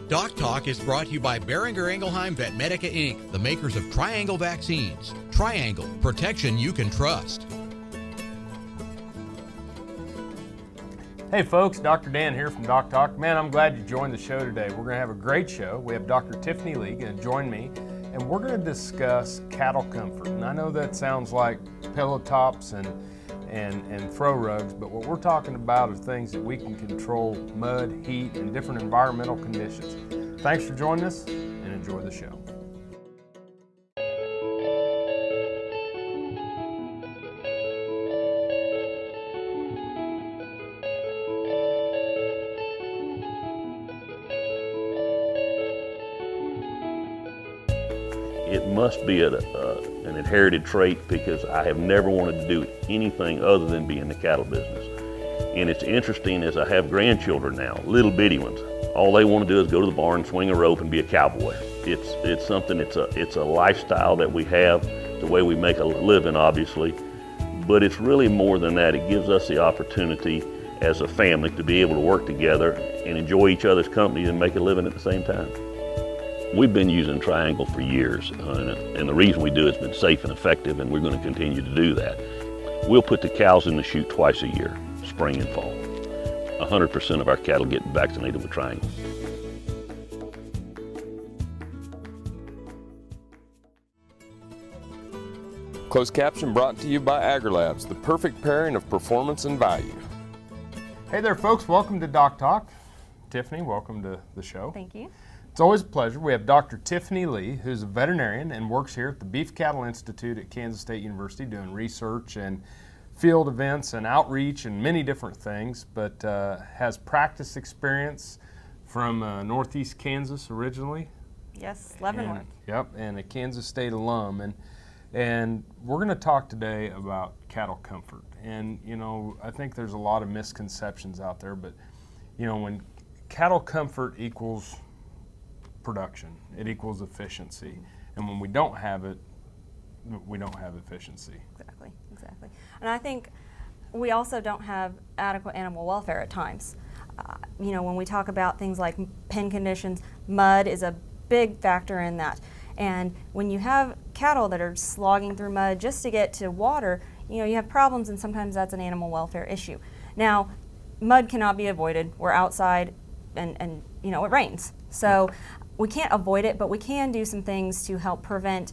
DocTalk is brought to you by Boehringer Ingelheim Vetmedica Inc., the makers of Triangle Vaccines. Triangle, protection you can trust. Hey folks, Dr. Dan here from DocTalk. Man, I'm glad you joined the show today. We're going to have a great show. We have Dr. Tiffany Lee going to join me, and we're going to discuss cattle comfort. And I know that sounds like pillow tops and throw rugs, but what we're talking about are things that we can control: mud, heat, and different environmental conditions. Thanks for joining us, and enjoy the show. It must be an inherited trait, because I have never wanted to do anything other than be in the cattle business. And it's interesting, as I have grandchildren now, little bitty ones. All they want to do is go to the barn, swing a rope, and be a cowboy. It's something. It's a lifestyle that we have, the way we make a living, obviously. But it's really more than that. It gives us the opportunity as a family to be able to work together and enjoy each other's company and make a living at the same time. We've been using Triangle for years, and the reason we do it has been safe and effective, and we're going to continue to do that. We'll put the cows in the chute twice a year, spring and fall. 100% of our cattle get vaccinated with Triangle. Closed caption brought to you by AgriLabs, the perfect pairing of performance and value. Hey there folks, welcome to DocTalk. Tiffany, welcome to the show. Thank you. It's always a pleasure. We have Dr. Tiffany Lee, who's a veterinarian and works here at the Beef Cattle Institute at Kansas State University doing research and field events and outreach and many different things, but has practice experience from Northeast Kansas originally. Yes, Leavenworth. Yep, and a Kansas State alum. And we're going to talk today about cattle comfort. And, you know, I think there's a lot of misconceptions out there, but, you know, when cattle comfort equals production, it equals efficiency. And when we don't have it, we don't have efficiency. Exactly. And I think we also don't have adequate animal welfare at times. You know, when we talk about things like pen conditions, mud is a big factor in that. And when you have cattle that are slogging through mud just to get to water, you know, you have problems, and sometimes that's an animal welfare issue. Now, mud cannot be avoided. We're outside and you know, it rains. So we can't avoid it, but we can do some things to help prevent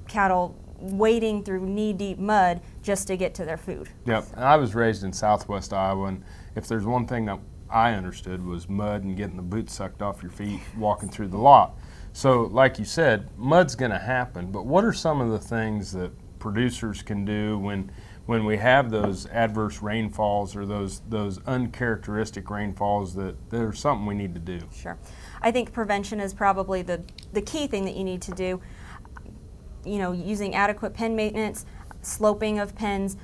cattle wading through knee-deep mud just to get to their food. Yep, and I was raised in southwest Iowa, and if there's one thing that I understood was mud and getting the boots sucked off your feet walking through the lot. So like you said, mud's going to happen, but what are some of the things that producers can do when we have those adverse rainfalls or those uncharacteristic rainfalls, that there's something we need to do? Sure. I think prevention is probably the key thing that you need to do. You know, using adequate pen maintenance, sloping of pens,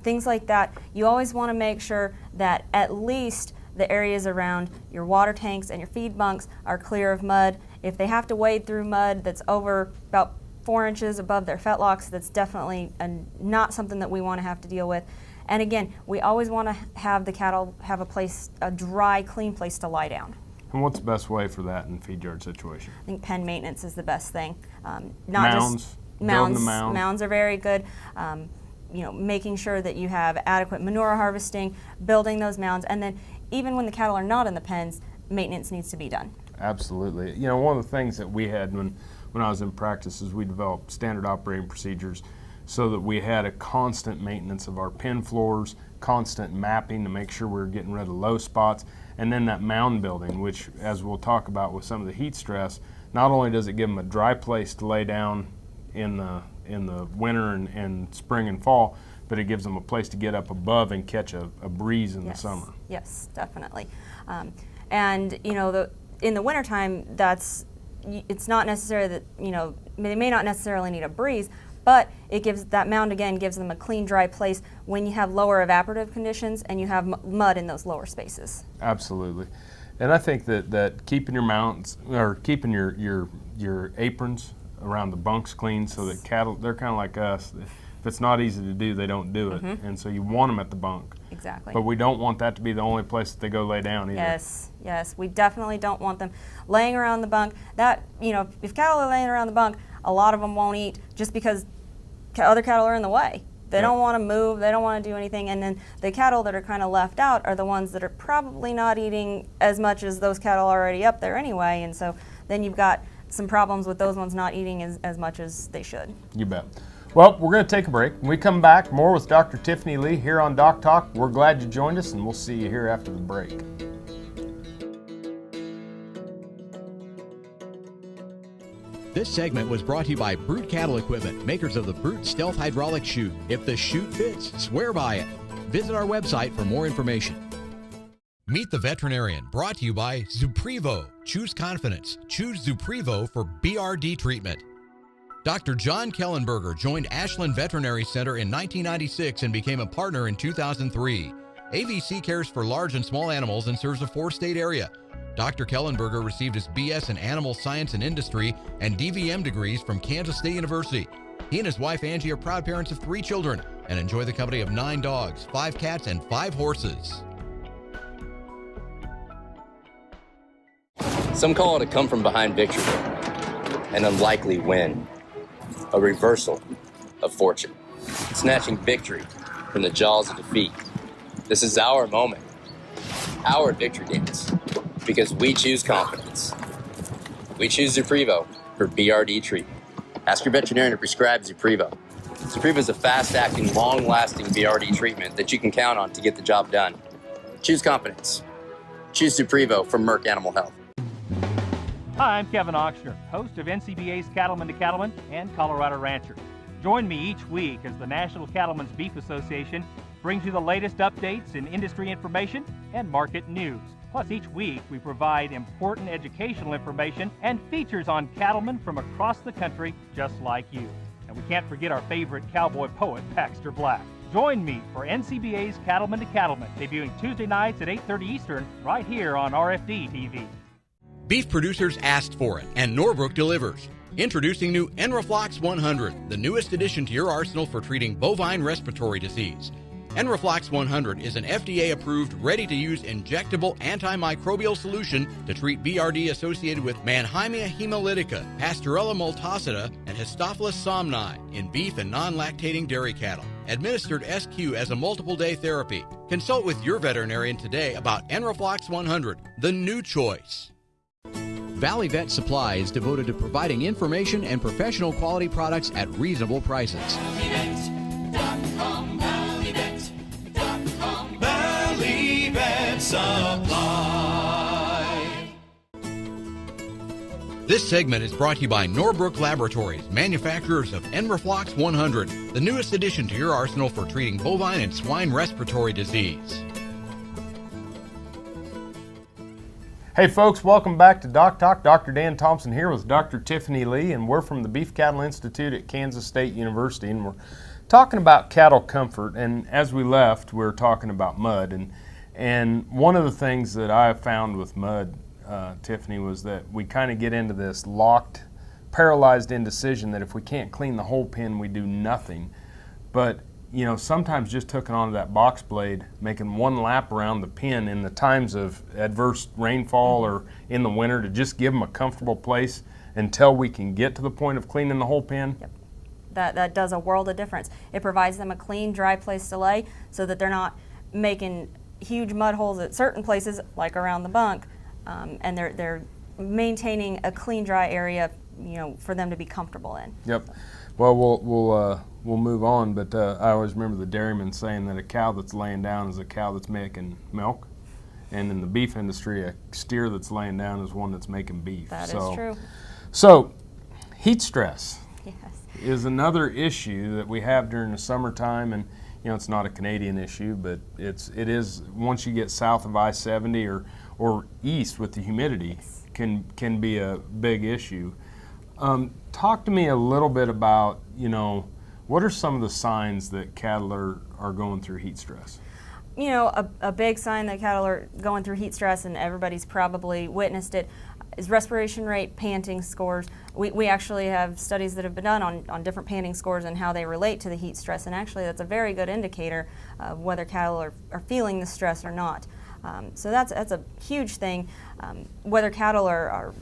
things like that. You always want to make sure that at least the areas around your water tanks and your feed bunks are clear of mud. If they have to wade through mud that's over about 4 inches above their fetlocks, that's definitely not something that we want to have to deal with. And again, we always want to have the cattle have a dry, clean place to lie down. And what's the best way for that in a feed yard situation? I think pen maintenance is the best thing. Mounds. Mounds are very good. You know, making sure that you have adequate manure harvesting, building those mounds, and then even when the cattle are not in the pens, maintenance needs to be done. Absolutely. You know, one of the things that we had when I was in practice is we developed standard operating procedures so that we had a constant maintenance of our pen floors, constant mapping to make sure we were getting rid of low spots, and then that mound building, which, as we'll talk about with some of the heat stress, not only does it give them a dry place to lay down in the winter and spring and fall, but it gives them a place to get up above and catch a breeze in the summer. Yes, definitely. And you know, in the wintertime, it's not necessary that, you know, they may not necessarily need a breeze, but it gives that mound, again, gives them a clean, dry place when you have lower evaporative conditions and you have mud in those lower spaces. Absolutely. And I think that keeping your mounts, or keeping your aprons around the bunks clean, so that cattle, they're kind of like us. If it's not easy to do, they don't do it. And so you want them at the bunk. Exactly. But we don't want that to be the only place that they go lay down either. Yes, yes, we definitely don't want them laying around the bunk. That, you know, if cattle are laying around the bunk, a lot of them won't eat just because other cattle are in the way. They don't want to move, they don't want to do anything, and then the cattle that are kind of left out are the ones that are probably not eating as much as those cattle already up there anyway, and so then you've got some problems with those ones not eating as much as they should. You bet. Well, we're going to take a break. When we come back, more with Dr. Tiffany Lee here on Doc Talk. We're glad you joined us, and we'll see you here after the break. This segment was brought to you by Brute Cattle Equipment, makers of the Brute Stealth Hydraulic Chute. If the chute fits, swear by it. Visit our website for more information. Meet the Veterinarian, brought to you by Zuprevo. Choose confidence. Choose Zuprevo for BRD treatment. Dr. John Kellenberger joined Ashland Veterinary Center in 1996 and became a partner in 2003. AVC cares for large and small animals and serves a 4-state area. Dr. Kellenberger received his BS in Animal Science and Industry and DVM degrees from Kansas State University. He and his wife Angie are proud parents of 3 children and enjoy the company of 9 dogs, 5 cats, and 5 horses. Some call it a come-from-behind victory, an unlikely win, a reversal of fortune, snatching victory from the jaws of defeat. This is our moment, our victory dance, because we choose confidence. We choose Zuprevo for BRD treatment. Ask your veterinarian to prescribe Zuprevo. Zuprevo is a fast-acting, long-lasting BRD treatment that you can count on to get the job done. Choose confidence. Choose Zuprevo from Merck Animal Health. Hi, I'm Kevin Ochsner, host of NCBA's Cattleman to Cattleman and Colorado Rancher. Join me each week as the National Cattlemen's Beef Association brings you the latest updates in industry information and market news. Plus, each week we provide important educational information and features on cattlemen from across the country just like you. And we can't forget our favorite cowboy poet, Baxter Black. Join me for NCBA's Cattleman to Cattleman, debuting Tuesday nights at 8:30 Eastern, right here on RFD TV. Beef producers asked for it, and Norbrook delivers. Introducing new Enroflox 100, the newest addition to your arsenal for treating bovine respiratory disease. Enroflox 100 is an FDA-approved, ready-to-use injectable antimicrobial solution to treat BRD associated with Mannheimia hemolytica, Pasteurella multocida, and Histophilus somni in beef and non-lactating dairy cattle. Administered SQ as a multiple-day therapy. Consult with your veterinarian today about Enroflox 100, the new choice. Valley Vet Supply is devoted to providing information and professional quality products at reasonable prices. Valley Vet Supply. This segment is brought to you by Norbrook Laboratories, manufacturers of Enroflox 100, the newest addition to your arsenal for treating bovine and swine respiratory disease. Hey folks, welcome back to Doc Talk. Dr. Dan Thompson here with Dr. Tiffany Lee, and we're from the Beef Cattle Institute at Kansas State University, and we're talking about cattle comfort. And as we left, we were talking about mud, and one of the things that I found with mud, Tiffany, was that we kind of get into this locked, paralyzed indecision that if we can't clean the whole pen, we do nothing. But you know, sometimes just hooking onto that box blade, making one lap around the pen in the times of adverse rainfall or in the winter to just give them a comfortable place until we can get to the point of cleaning the whole pen. Yep. That does a world of difference. It provides them a clean, dry place to lay so that they're not making huge mud holes at certain places, like around the bunk, and they're maintaining a clean, dry area, you know, for them to be comfortable in. Yep. Well, we'll move on, but I always remember the dairyman saying that a cow that's laying down is a cow that's making milk, and in the beef industry, a steer that's laying down is one that's making beef. That is true. So, heat stress Yes. is another issue that we have during the summertime, and you know, it's not a Canadian issue, but it is once you get south of I-70 or east with the humidity, Yes. can be a big issue. Talk to me a little bit about, you know, what are some of the signs that cattle are going through heat stress? You know, a big sign that cattle are going through heat stress, and everybody's probably witnessed it, is respiration rate, panting scores. We actually have studies that have been done on different panting scores and how they relate to the heat stress, and actually that's a very good indicator of whether cattle are feeling the stress or not. So that's a huge thing. Whether cattle are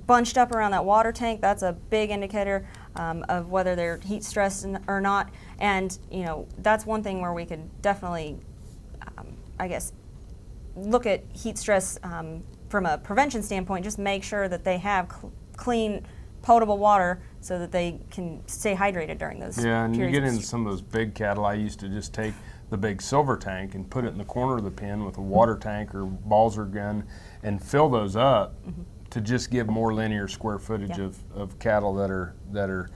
bunched up around that water tank, that's a big indicator of whether they're heat stressed or not. And that's one thing where we could definitely, I guess, look at heat stress from a prevention standpoint. Just make sure that they have clean, potable water so that they can stay hydrated during those Yeah, and you periods get of into some of those big cattle. I used to just take the big silver tank and put it in the corner of the pen with a water tank or Balzer gun and fill those up to just give more linear square footage of cattle that are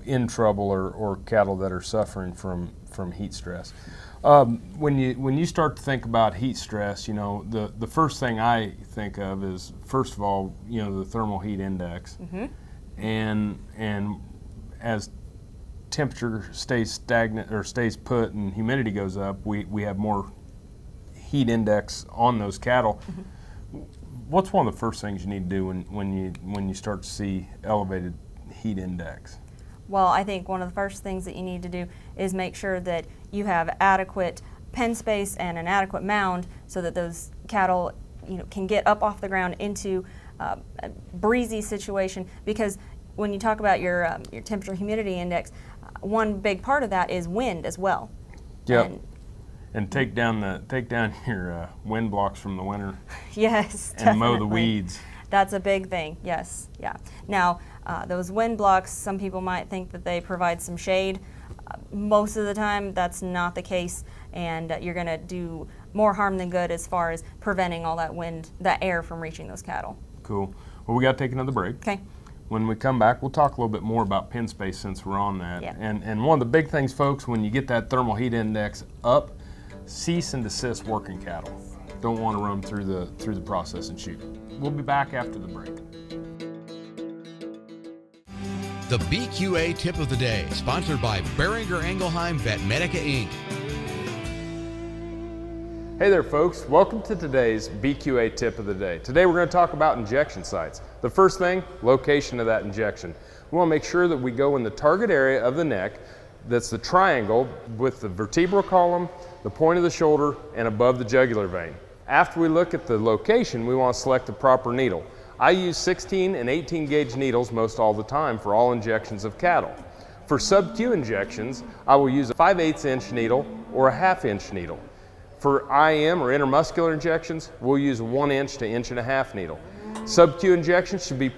in trouble or cattle that are suffering from heat stress. When you start to think about heat stress, the first thing I think of is, first of all, the thermal heat index, and as temperature stays stagnant or stays put and humidity goes up, we have more heat index on those cattle. What's one of the first things you need to do when you start to see elevated heat index? Well, I think one of the first things that you need to do is make sure that you have adequate pen space and an adequate mound so that those cattle can get up off the ground into a breezy situation. Because when you talk about your temperature humidity index, one big part of that is wind as well. Yep. And take down your wind blocks from the winter. Yes, and definitely. mow the weeds. That's a big thing, yes, yeah. Now, those wind blocks, some people might think that they provide some shade. Most of the time, that's not the case, and you're going to do more harm than good as far as preventing all that wind, that air from reaching those cattle. Cool. Well, we got to take another break. Okay. When we come back, we'll talk a little bit more about pen space since we're on that. Yeah. And one of the big things, folks, when you get that thermal heat index up, cease and desist working cattle. Don't want to run through the process and shoot. We'll be back after the break. The BQA Tip of the Day, sponsored by Beringer Engelheim Vetmedica Inc. Hey there, folks. Welcome to today's BQA Tip of the Day. Today we're going to talk about injection sites. The first thing, location of that injection. We want to make sure that we go in the target area of the neck, that's the triangle with the vertebral column, the point of the shoulder, and above the jugular vein. After we look at the location, we want to select the proper needle. I use 16 and 18 gauge needles most all the time for all injections of cattle. For sub-Q injections, I will use a 5/8 inch needle or a 1/2 inch needle. For IM or intermuscular injections, we'll use a 1 inch to 1.5 inch needle. Sub-Q injections should be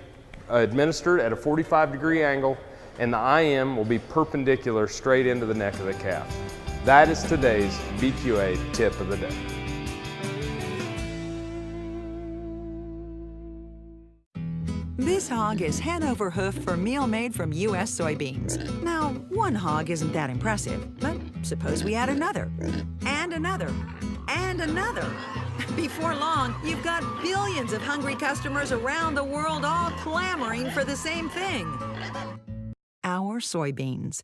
administered at a 45-degree angle, and the IM will be perpendicular straight into the neck of the calf. That is today's BQA Tip of the Day. This hog is Hanover hoof for meal made from U.S. soybeans. Now, one hog isn't that impressive, but suppose we add another, and another, and another. Before long, you've got billions of hungry customers around the world all clamoring for the same thing. Our soybeans.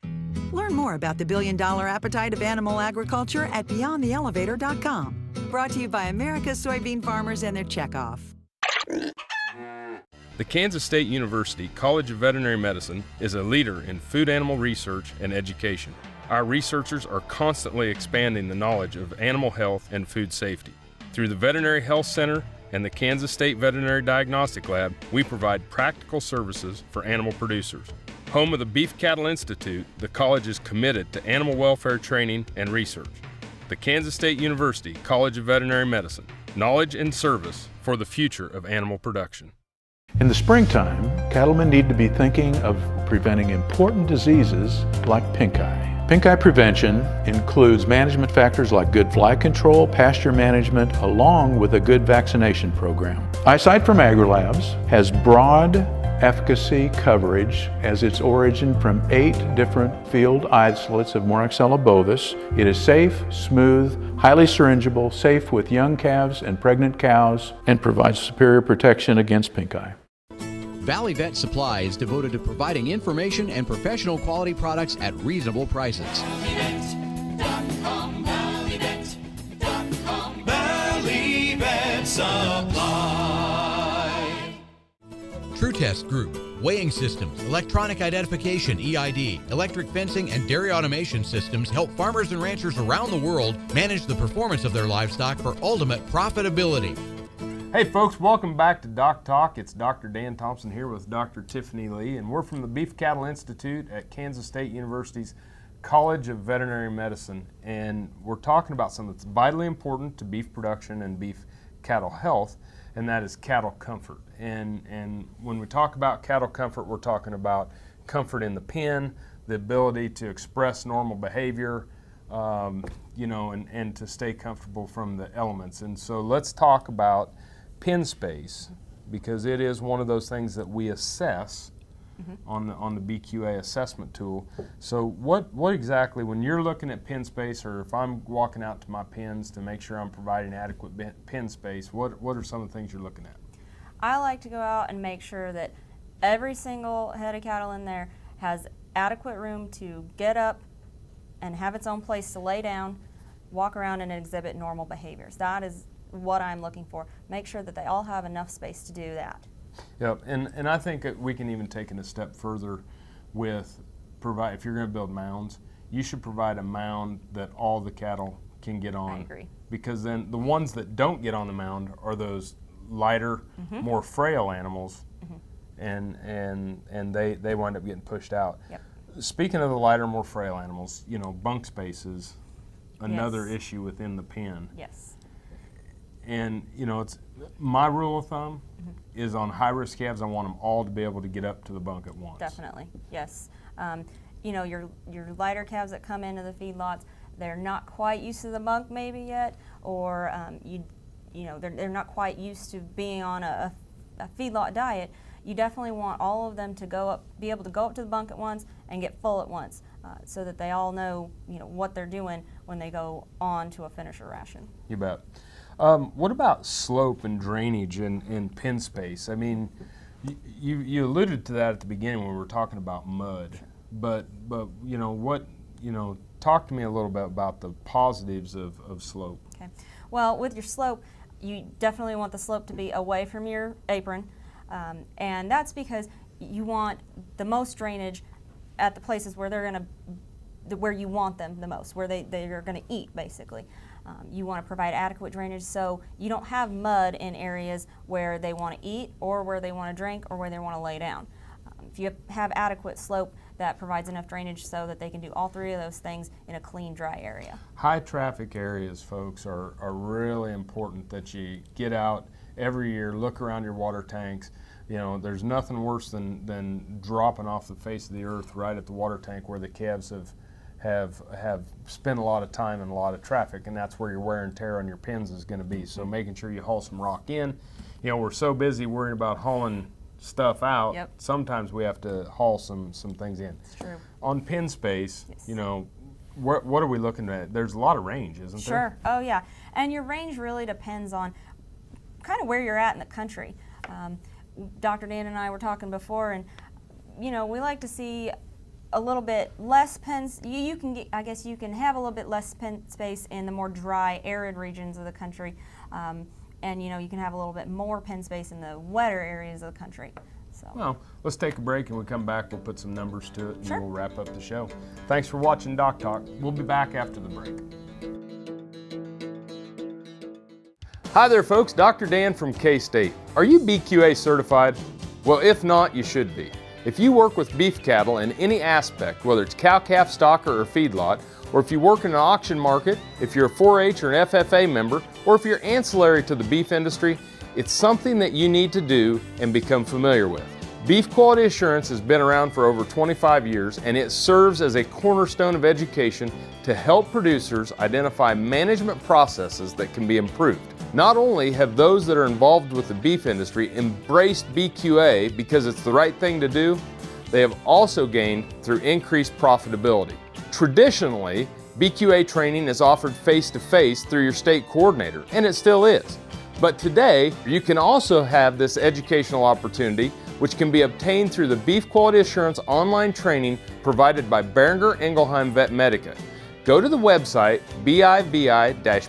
Learn more about the billion-dollar appetite of animal agriculture at BeyondTheElevator.com. Brought to you by America's soybean farmers and their checkoff. The Kansas State University College of Veterinary Medicine is a leader in food animal research and education. Our researchers are constantly expanding the knowledge of animal health and food safety. Through the Veterinary Health Center and the Kansas State Veterinary Diagnostic Lab, we provide practical services for animal producers. Home of the Beef Cattle Institute, the college is committed to animal welfare training and research. The Kansas State University College of Veterinary Medicine, knowledge and service for the future of animal production. In the springtime, cattlemen need to be thinking of preventing important diseases like pink eye. Pink eye prevention includes management factors like good fly control, pasture management, along with a good vaccination program. Eyesight from AgriLabs has broad efficacy coverage as its origin from 8 different field isolates of Moraxella bovis. It is safe, smooth, highly syringeable, safe with young calves and pregnant cows, and provides superior protection against pink eye. Valley Vet Supply is devoted to providing information and professional quality products at reasonable prices. ValleyVet.com, ValleyVet.com, Valley Vet Supply. True Test Group, weighing systems, electronic identification, EID, electric fencing, and dairy automation systems help farmers and ranchers around the world manage the performance of their livestock for ultimate profitability. Hey folks, welcome back to DocTalk. It's Dr. Dan Thompson here with Dr. Tiffany Lee, and we're from the Beef Cattle Institute at Kansas State University's College of Veterinary Medicine, and we're talking about something that's vitally important to beef production and beef cattle health, and that is cattle comfort. And when we talk about cattle comfort, we're talking about comfort in the pen, the ability to express normal behavior, and to stay comfortable from the elements. And so let's talk about pen space, because it is one of those things that we assess on the BQA assessment tool. So what exactly, when you're looking at pen space, or if I'm walking out to my pens to make sure I'm providing adequate pen space, what are some of the things you're looking at? I like to go out and make sure that every single head of cattle in there has adequate room to get up and have its own place to lay down, walk around, and exhibit normal behaviors. That is what I'm looking for. Make sure that they all have enough space to do that. Yep, and I think that we can even take it a step further with if you're going to build mounds, you should provide a mound that all the cattle can get on. I agree. Because then the ones that don't get on the mound are those lighter, more frail animals, and they wind up getting pushed out. Yep. Speaking of the lighter, more frail animals, bunk space is another Yes. issue within the pen. Yes. And it's my rule of thumb is on high-risk calves, I want them all to be able to get up to the bunk at once. Definitely, yes. Your lighter calves that come into the feedlots, they're not quite used to the bunk maybe yet, or they're not quite used to being on a feedlot diet. You definitely want all of them to be able to go up to the bunk at once and get full at once, so that they all know what they're doing when they go on to a finisher ration. You bet. What about slope and drainage in pen space? I mean, you alluded to that at the beginning when we were talking about mud, but talk to me a little bit about the positives of slope. Okay. Well, with your slope, you definitely want the slope to be away from your apron, and that's because you want the most drainage at the places where where you want them the most, where they are going to eat, basically. You want to provide adequate drainage so you don't have mud in areas where they want to eat, or where they want to drink, or where they want to lay down. If you have adequate slope, that provides enough drainage so that they can do all three of those things in a clean, dry area. High traffic areas, folks, are really important that you get out every year, look around your water tanks. There's nothing worse than dropping off the face of the earth right at the water tank where the calves have spent a lot of time and a lot of traffic, and that's where your wear and tear on your pens is going to be. So making sure you haul some rock in. We're so busy worrying about hauling stuff out. Yep. Sometimes we have to haul some things in. It's true. On pen space, Yes. what are we looking at? There's a lot of range, isn't there? Sure. Oh, yeah. And your range really depends on kind of where you're at in the country. Dr. Dan and I were talking before, and we like to see a little bit less pens. I guess you can have a little bit less pen space in the more dry, arid regions of the country, and you can have a little bit more pen space in the wetter areas of the country. So. Well, let's take a break, and when we come back, we'll put some numbers to it, and Sure. we'll wrap up the show. Thanks for watching Doc Talk. We'll be back after the break. Hi there, folks. Dr. Dan from K-State. Are you BQA certified? Well, if not, you should be. If you work with beef cattle in any aspect, whether it's cow-calf, stocker, or feedlot, or if you work in an auction market, if you're a 4-H or an FFA member, or if you're ancillary to the beef industry, it's something that you need to do and become familiar with. Beef quality assurance has been around for over 25 years, and it serves as a cornerstone of education to help producers identify management processes that can be improved. Not only have those that are involved with the beef industry embraced BQA because it's the right thing to do, they have also gained through increased profitability. Traditionally, BQA training is offered face-to-face through your state coordinator, and it still is. But today, you can also have this educational opportunity, which can be obtained through the Beef Quality Assurance online training provided by Boehringer Ingelheim Vet Medica. Go to the website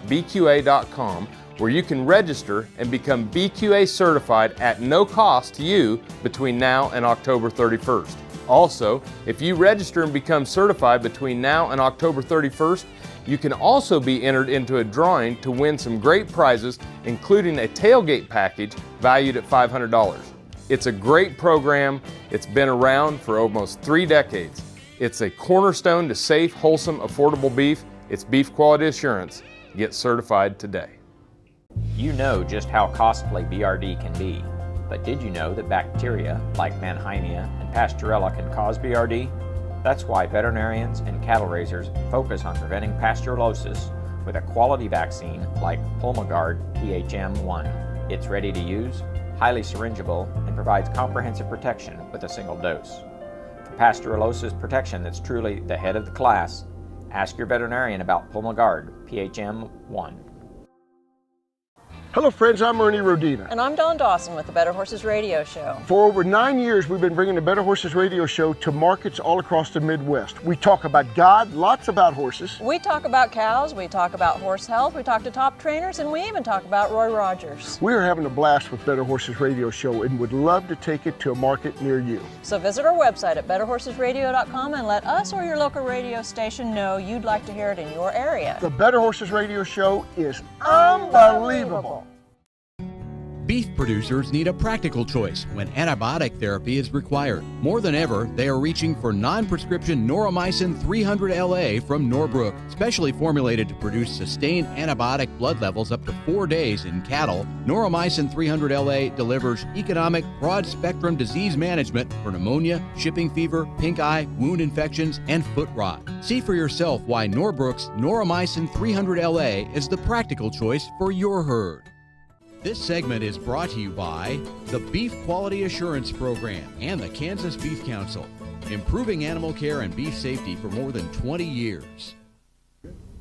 bivi-bqa.com, where you can register and become BQA certified at no cost to you between now and October 31st. Also, if you register and become certified between now and October 31st, you can also be entered into a drawing to win some great prizes, including a tailgate package valued at $500. It's a great program. It's been around for almost 3 decades. It's a cornerstone to safe, wholesome, affordable beef. It's beef quality assurance. Get certified today. You know just how costly BRD can be, but did you know that bacteria like Mannheimia and Pasteurella can cause BRD? That's why veterinarians and cattle raisers focus on preventing pasteurellosis with a quality vaccine like Pulmogard PHM1. It's ready to use, highly syringeable, and provides comprehensive protection with a single dose. For pasteurellosis protection that's truly the head of the class, ask your veterinarian about Pulmogard PHM1. Hello friends, I'm Ernie Rodina. And I'm Dawn Dawson with the Better Horses Radio Show. For over 9 years, we've been bringing the Better Horses Radio Show to markets all across the Midwest. We talk about God, lots about horses. We talk about cows, we talk about horse health, we talk to top trainers, and we even talk about Roy Rogers. We are having a blast with Better Horses Radio Show and would love to take it to a market near you. So visit our website at betterhorsesradio.com and let us or your local radio station know you'd like to hear it in your area. The Better Horses Radio Show is unbelievable. Beef producers need a practical choice when antibiotic therapy is required. More than ever, they are reaching for non-prescription Noromycin 300LA from Norbrook, specially formulated to produce sustained antibiotic blood levels up to 4 days in cattle. Noromycin 300LA delivers economic, broad-spectrum disease management for pneumonia, shipping fever, pink eye, wound infections, and foot rot. See for yourself why Norbrook's Noromycin 300LA is the practical choice for your herd. This segment is brought to you by the Beef Quality Assurance Program and the Kansas Beef Council, improving animal care and beef safety for more than 20 years.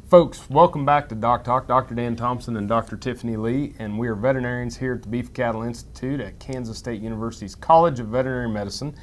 Folks, welcome back to DocTalk. Dr. Dan Thompson and Dr. Tiffany Lee, and we are veterinarians here at the Beef Cattle Institute at Kansas State University's College of Veterinary Medicine.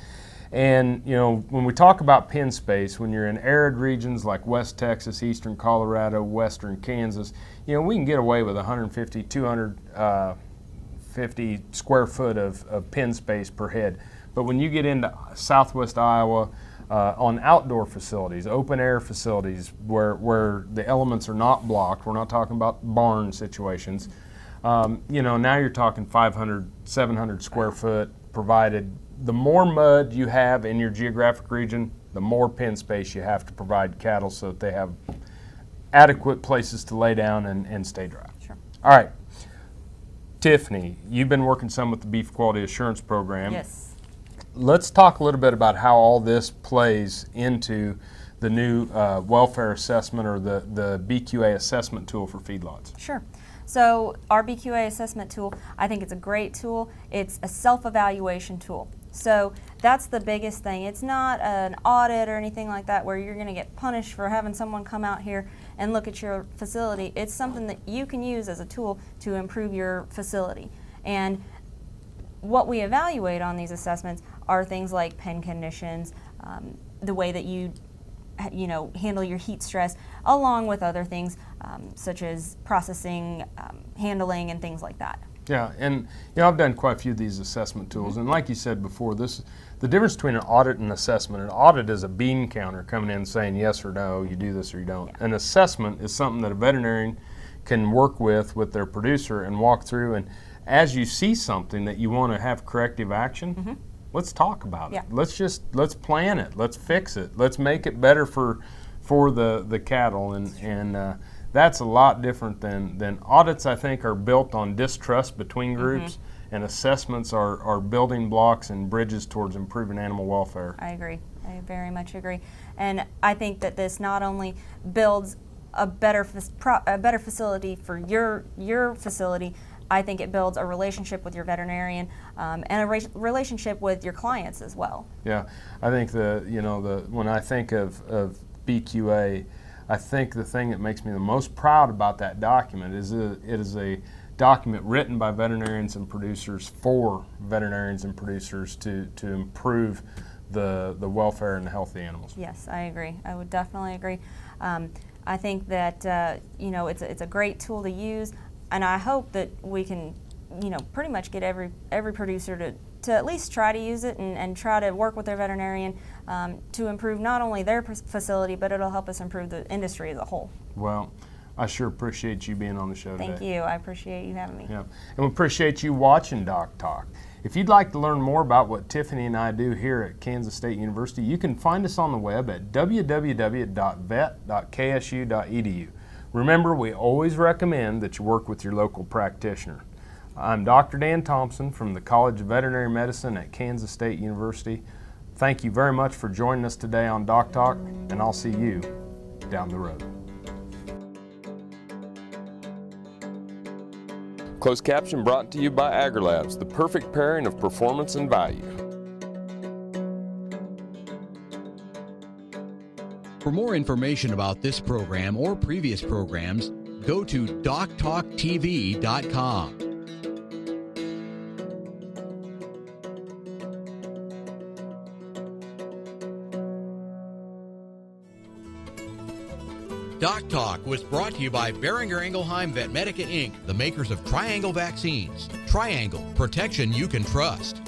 And, you know, when we talk about pen space, when you're in arid regions like West Texas, Eastern Colorado, Western Kansas, you know, we can get away with 150, 250 square foot of pen space per head. But when you get into Southwest Iowa, on outdoor facilities, open air facilities where the elements are not blocked, we're not talking about barn situations, you know, now you're talking 500, 700 square foot provided. The more mud you have in your geographic region, the more pen space you have to provide cattle so that they have adequate places to lay down and stay dry. Sure. All right. Tiffany, you've been working some with the Beef Quality Assurance Program. Yes. Let's talk a little bit about how all this plays into the new welfare assessment or the BQA assessment tool for feedlots. Sure. So our BQA assessment tool, I think it's a great tool. It's a self-evaluation tool. So that's the biggest thing. It's not an audit or anything like that where you're going to get punished for having someone come out here and look at your facility. It's something that you can use as a tool to improve your facility. And what we evaluate on these assessments are things like pen conditions, the way that you handle your heat stress, along with other things such as processing, handling, and things like that. Yeah, and I've done quite a few of these assessment tools, and like you said before, the difference between an audit and assessment. An audit is a bean counter coming in saying yes or no, you do this or you don't. Yeah. An assessment is something that a veterinarian can work with their producer and walk through, and as you see something that you want to have corrective action, let's talk about it. Let's plan it. Let's fix it. Let's make it better for the cattle, and that's a lot different than audits. I think are built on distrust between groups, and assessments are building blocks and bridges towards improving animal welfare. I agree. I very much agree, and I think that this not only builds a better facility for your facility. I think it builds a relationship with your veterinarian and a relationship with your clients as well. Yeah, I think when I think of BQA, I think the thing that makes me the most proud about that document is it is a document written by veterinarians and producers for veterinarians and producers to improve the welfare and the health of the animals. Yes, I agree. I would definitely agree. I think that it's a great tool to use. and I hope that we can, pretty much get every producer to at least try to use it and try to work with their veterinarian to improve not only their facility, but it'll help us improve the industry as a whole. Well, I sure appreciate you being on the show today. Thank you. I appreciate you having me. Yeah. And we appreciate you watching DocTalk. If you'd like to learn more about what Tiffany and I do here at Kansas State University, you can find us on the web at www.vet.ksu.edu. Remember, we always recommend that you work with your local practitioner. I'm Dr. Dan Thompson from the College of Veterinary Medicine at Kansas State University. Thank you very much for joining us today on DocTalk, and I'll see you down the road. Closed caption brought to you by AgriLabs, the perfect pairing of performance and value. For more information about this program or previous programs, go to DocTalkTV.com. DocTalk was brought to you by Boehringer Ingelheim Vetmedica Inc., the makers of Triangle vaccines. Triangle, protection you can trust.